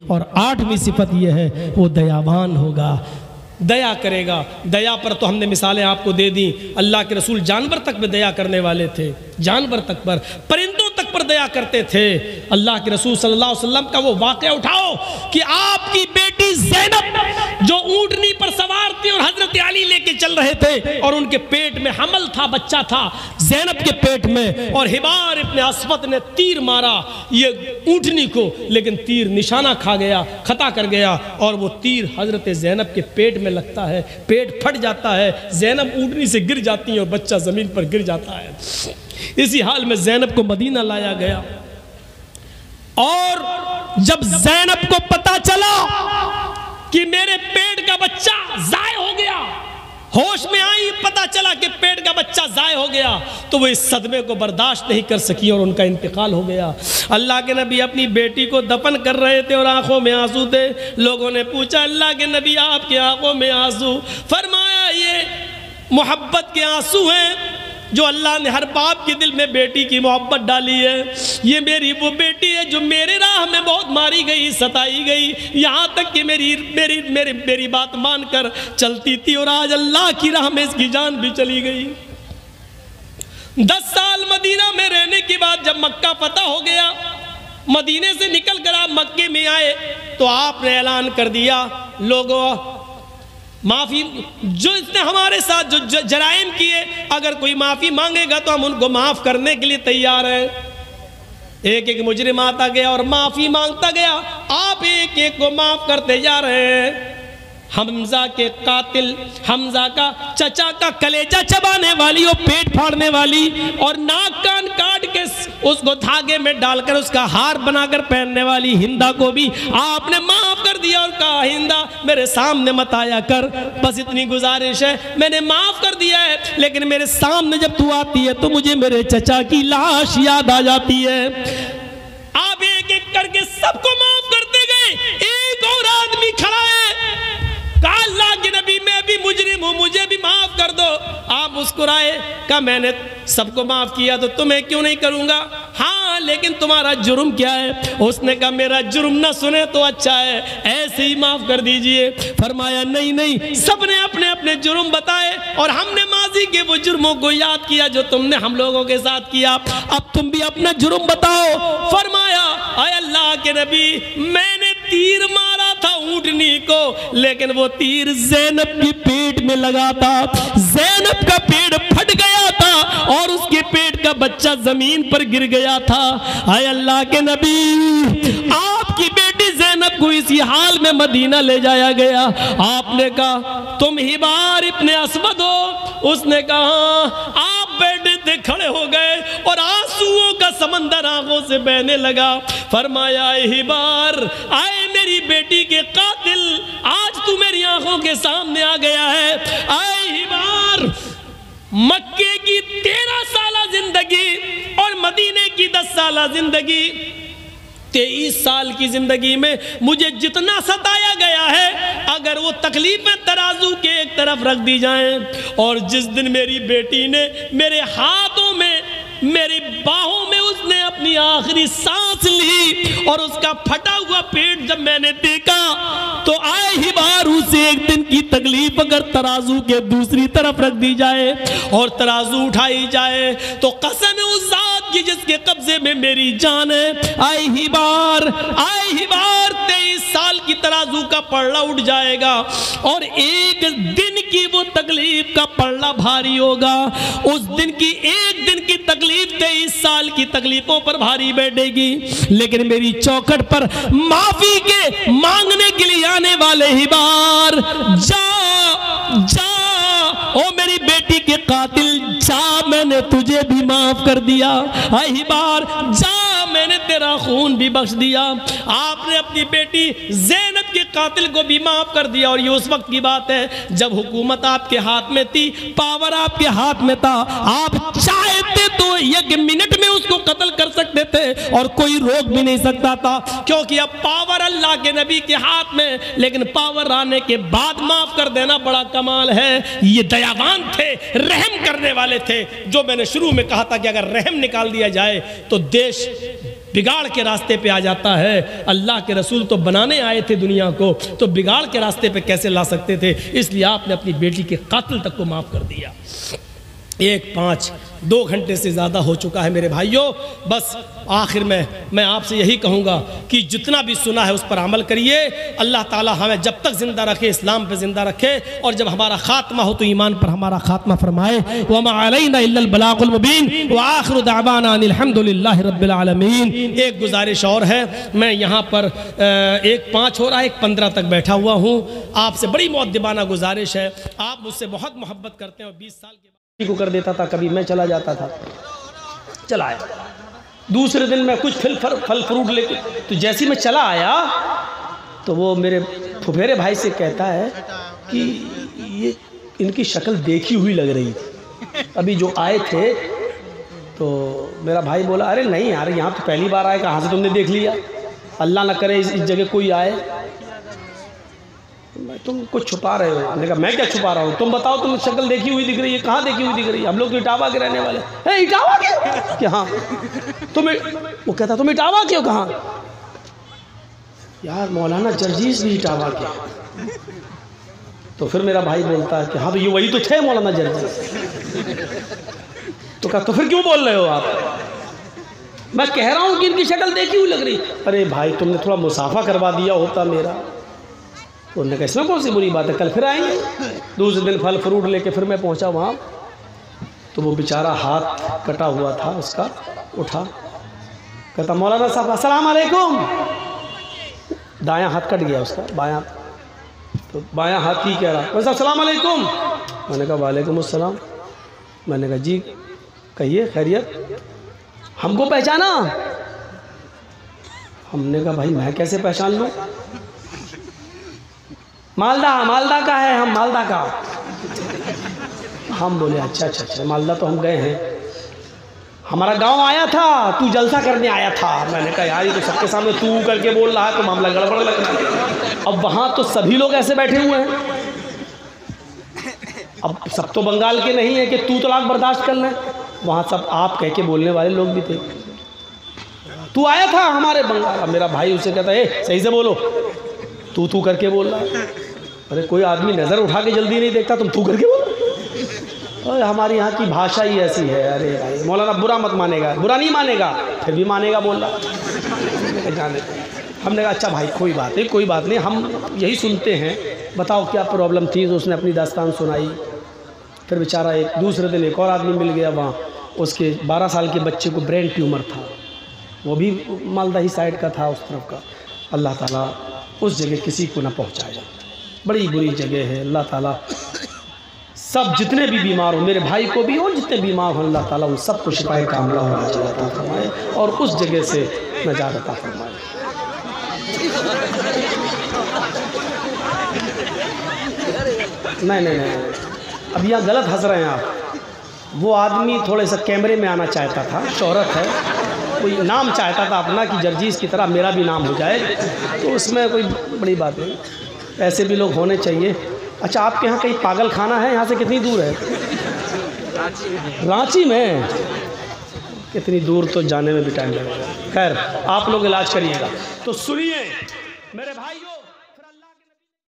اور 8ویں صفت یہ ہے وہ دیاوان ہوگا، دیا کرے گا۔ دیا پر تو ہم نے مثالیں آپ کو دے دیں، اللہ کے رسول جانور تک میں دیا کرنے والے تھے، جانور تک پر، پرندوں تک پر دیا کرتے تھے۔ اللہ کے رسول صلی اللہ علیہ وسلم کا وہ واقعہ اٹھاؤ کہ آپ کی بیٹی زینب جو اونٹنی پر سوار تھی اور حضرت علی لے کے چل رہے تھے اور ان کے پیٹ میں حمل تھا، بچہ تھا زینب کے پیٹ میں، اور حبار ابن اسود نے تیر مارا یہ اونٹنی کو، لیکن تیر نشانہ کھا گیا، خطا کر گیا، اور وہ تیر حضرت زینب کے پیٹ میں لگتا ہے، پیٹ پھٹ جاتا ہے، زینب اونٹنی سے گر جاتی ہے اور بچہ زمین پر گر جاتا ہے۔ اسی حال میں زینب کو مدینہ لایا گیا، اور جب زینب کو پتا چلا کہ میرے پیٹ کا بچہ ضائع ہو گیا، ہوش میں آئی، پتا چلا کہ پیٹ کا بچہ ضائع ہو گیا، تو وہ اس صدمے کو برداشت نہیں کر سکی اور ان کا انتقال ہو گیا۔ اللہ کے نبی اپنی بیٹی کو دفن کر رہے تھے اور آنکھوں میں آنسو تھے۔ لوگوں نے پوچھا اللہ کے نبی آپ کی آنکھوں میں آنسو؟ فرمایا یہ محبت کے آنسو ہیں جو اللہ نے ہر باپ کے دل میں بیٹی کی محبت ڈالی ہے۔ یہ میری وہ بیٹی ہے جو میرے راہ میں بہت ماری گئی، ستائی گئی، یہاں تک کہ میری بات مان کر چلتی تھی، اور آج اللہ کی راہ میں اس کی جان بھی چلی گئی۔ 10 سال مدینہ میں رہنے کے بعد جب مکہ فتح ہو گیا، مدینے سے نکل کر آپ مکے میں آئے تو آپ نے اعلان کر دیا، لوگوں معافی، جو اس نے ہمارے ساتھ جو جرائم کیے، اگر کوئی معافی مانگے گا تو ہم ان کو معاف کرنے کے لیے تیار ہیں۔ ایک ایک مجرم آتا گیا اور معافی مانگتا گیا، آپ ایک ایک کو معاف کرتے جا رہے ہیں۔ حمزہ کے قاتل، حمزہ کا چچا کا کلیجہ چبانے والی اور پیٹ پھاڑنے والی اور ناک کان کاٹ کے اس کو دھاگے میں ڈال کر اس کا ہار بنا کر پہننے والی ہندا کو بھی آپ نے معاف کر دیا اور کہا ہندا میرے سامنے مت آیا کر، بس اتنی گزارش ہے، میں نے معاف کر دیا ہے، لیکن میرے سامنے جب تو آتی ہے تو مجھے میرے چچا کی لاش یاد آ جاتی ہے۔ آپ ایک ایک کر کے سب کو معاف کرتے گئے۔ ایک اور آدمی کھڑا ہے، کہا اللہ کے نبی میں بھی مجرم ہوں، مجھے بھی معاف کر دو۔ آپ مسکرائے، کہا میں نے سب کو معاف کیا تو تمہیں کیوں نہیں کروں گا؟ ہاں لیکن تمہارا جرم کیا ہے؟ اس نے کہا میرا جرم نہ سنے تو اچھا ہے، ایسے ہی معاف کر دیجئے۔ فرمایا نہیں، سب نے اپنے اپنے جرم بتائے اور ہم نے ماضی کے وہ جرموں کو یاد کیا جو تم نے ہم لوگوں کے ساتھ کیا، اب تم بھی اپنا جرم بتاؤ۔ فرمایا اے اللہ کے نبی میں نے تیر مارا تھا اونٹنی کو، لیکن وہ تیر زینب کی پیٹ میں لگا تھا، زینب کا پیٹ پھٹ گیا تھا اور اس کے پیٹ کا بچہ زمین پر گر گیا تھا۔ اے اللہ کے نبی آپ کی بیٹی زینب کو اسی حال میں مدینہ لے جایا گیا۔ آپ نے کہا تم حبار ابن اسود ہو؟ اس نے کہا آپ بیٹے تھے، کھڑے ہو گئے اور آنسوؤں کا سمندر آنکھوں سے بہنے لگا۔ فرمایا اے حبار، آئے میری بیٹی کے قاتل، آج تو میری آنکھوں کے سامنے آ گیا ہے۔ اے حبار، مکے کی 13 سالہ زندگی اور مدینے کی 10 سالہ زندگی، 23 سال کی زندگی میں مجھے جتنا ستایا گیا ہے، اگر وہ تکلیفیں ترازو کے ایک طرف رکھ دی جائیں، اور جس دن میری بیٹی نے میرے ہاتھوں میں، میری باہوں میں اس نے اپنی آخری سانس لی اور اس کا پھٹا ہوا پیٹ جب میں نے دیکھا تو آئے ہی بار اسے ایک دن کی تکلیف اگر ترازو کے دوسری طرف رکھ دی جائے اور ترازو اٹھائی جائے تو قسم اس ذات کی جس کے قبضے میں میری جان ہے، آئے ہی بار 23 سال کی ترازو کا پلڑا اٹھ جائے گا اور ایک دن کی وہ تکلیف کا پلڑا بھاری ہوگا۔ اس دن کی ایک دن کی تکلیف 23 سال کی تکلیفوں پر بھاری بیٹھے گی، لیکن میری چوکھٹ پر معافی کے مانگنے کے لیے آنے والے حبار، جا او میری بیٹی کے قاتل، جا میں نے تجھے بھی معاف کر دیا۔ اے حبار جا، میں نے تیرا خون بھی بخش دیا۔ آپ نے اپنی بیٹی زینب کے قاتل کو بھی معاف کر دیا، اور یہ اس وقت کی بات ہے جب حکومت آپ کے ہاتھ میں تھی، پاور آپ کے ہاتھ میں تھا، آپ چاہتے تو ایک منٹ میں اس کو قتل کر سکتے تھے اور کوئی روک بھی نہیں سکتا تھا، کیونکہ اب پاور اللہ کے نبی کے ہاتھ میں، لیکن پاور آنے کے بعد معاف کر دینا بڑا کمال ہے۔ یہ دیاوان تھے، رحم کرنے والے تھے، جو میں نے شروع میں کہا تھا کہ اگر رحم نکال دیا جائے تو دیش بگاڑ کے راستے پہ آ جاتا ہے۔ اللہ کے رسول تو بنانے آئے تھے دنیا کو، تو بگاڑ کے راستے پہ کیسے لا سکتے تھے؟ اس لیے آپ نے اپنی بیٹی کے قاتل تک کو معاف کر دیا۔ 2 گھنٹے سے زیادہ ہو چکا ہے میرے بھائیوں، بس آخر میں آپ سے یہی کہوں گا کہ جتنا بھی سنا ہے اس پر عمل کریے۔ اللہ تعالی ہمیں جب تک زندہ رکھے اسلام پہ زندہ رکھے، اور جب ہمارا خاتمہ ہو تو ایمان پر ہمارا خاتمہ فرمائے۔ وَمَا عَلَيْنَا إِلَّا الْبَلَاغُ الْمُبِينُ وَآخِرُ دَعْوَانَا أَنِ الْحَمْدُ لِلَّهِ رَبِّ الْعَالَمِينَ۔ ایک گزارش اور ہے، میں یہاں پر 1:05 ہو رہا ہے، 1:15 تک بیٹھا ہوا ہوں۔ آپ سے بڑی مؤدبانہ گزارش ہے، آپ مجھ سے بہت محبت کرتے ہیں، اور 20 سال کے کو کر دیتا تھا، کبھی میں چلا جاتا تھا، چلا آیا۔ دوسرے دن میں کچھ پھل فروٹ لے کے، تو جیسی میں چلا آیا تو وہ میرے پھپھیرے بھائی سے کہتا ہے کہ یہ ان کی شکل دیکھی ہوئی لگ رہی تھی ابھی جو آئے تھے۔ تو میرا بھائی بولا ارے نہیں یار، یہاں تو پہلی بار آئے، کہاں سے تم نے دیکھ لیا؟ اللہ نہ کرے اس جگہ کوئی آئے، تم کچھ چھپا رہے ہو۔ میں نے کہا میں کیا چھپا رہا ہوں، تم بتاؤ، تم شکل دیکھی ہوئی دکھ رہی ہے، کہاں دیکھی ہوئی دکھ رہی ہے؟ ہم لوگ تو اٹاوا کے رہنے والے ہیں۔ اٹاوا کے کہ ہاں وہ کہتا تم اٹاوا کے ہو؟ کہاں؟ یار مولانا جرجیز بھی اٹاوا کے۔ تو پھر میرا بھائی بولتا ہے کہ ہاں یہ وہی تو تھے مولانا جرجیز۔ تو کہا تو پھر کیوں بول رہے ہو آپ؟ میں کہہ رہا ہوں کہ ان کی شکل دیکھی ہوئی لگ رہی۔ ارے بھائی تم نے تھوڑا مصافحہ کروا دیا ہوتا میرا۔ تو انہوں نے کہا اس میں کون سی بری بات ہے، کل پھر آئیں گے۔ دوسرے دن پھل فروٹ لے کے پھر میں پہنچا وہاں، تو وہ بیچارہ ہاتھ کٹا ہوا تھا اس کا، اٹھا، کہتا مولانا صاحب السلام علیکم۔ دایاں ہاتھ کٹ گیا اس کا، بایاں، تو بایاں ہاتھ ہی کہہ رہا، میں السلام علیکم۔ میں نے کہا وعلیکم السلام۔ میں نے کہا جی کہیے خیریت؟ ہم کو پہچانا؟ ہم نے کہا بھائی میں کیسے پہچان لوں؟ مالدہ کا ہے، ہم مالدہ کا۔ ہم بولے اچھا مالدہ تو ہم گئے ہیں، ہمارا گاؤں آیا تھا، تو جلسہ کرنے آیا تھا۔ میں نے کہا یار یہ تو سب کے سامنے تو کر کے بول رہا ہے، تو معاملہ گڑبڑ لگ رہا ہے۔ اب وہاں تو سبھی لوگ ایسے بیٹھے ہوئے ہیں، اب سب تو بنگال کے نہیں ہے کہ تو طلاق برداشت کر لیں، وہاں سب آپ کہہ کے بولنے والے لوگ بھی تھے۔ تو آیا تھا ہمارے بنگال؟ اب میرا بھائی اسے کہتا ہے صحیح سے بولو، تو کر کے بول رہا ہے۔ ارے کوئی آدمی نظر اٹھا کے جلدی نہیں دیکھتا، تم تو کر کے بولو۔ اور ہماری یہاں کی بھاشا ہی ایسی ہے۔ ارے بھائی مولانا برا مت مانے گا، برا نہیں مانے گا، پھر بھی مانے گا بول رہا جانے۔ ہم نے کہا اچھا بھائی کوئی بات نہیں، ہم یہی سنتے ہیں، بتاؤ کیا پرابلم تھی؟ تو اس نے اپنی داستان سنائی۔ پھر بیچارہ دوسرے دن ایک اور آدمی مل گیا وہاں، اس کے 12 سال کے بچے کو برین ٹیومر تھا، وہ بھی مالدہ ہی سائڈ کا تھا، اس طرف کا۔ اللہ تعالیٰ اس جگہ کسی کو نہ پہنچائے، بڑی بری جگہ ہے۔ اللہ تعالیٰ سب جتنے بھی بیمار ہوں، میرے بھائی کو بھی اور جتنے بیمار ہوں، اللہ تعالیٰ ان سب کو شفا کاملہ عطا فرمائے اور اس جگہ سے نجات عطا فرمائے۔ نہیں اب یہاں غلط ہنس رہے ہیں آپ۔ وہ آدمی تھوڑے سا کیمرے میں آنا چاہتا تھا، شہرت ہے، کوئی نام چاہتا تھا اپنا کہ جرجیز کی طرح میرا بھی نام ہو جائے، تو اس میں کوئی بڑی بات نہیں، ایسے بھی لوگ ہونے چاہیے۔ اچھا آپ کے یہاں کہیں پاگل خانہ ہے؟ یہاں سے کتنی دور ہے؟ رانچی میں؟ کتنی دور تو جانے میں بھی ٹائم لگے گا۔ خیر آپ لوگ علاج کریے گا۔ تو سنیے میرے بھائیوں،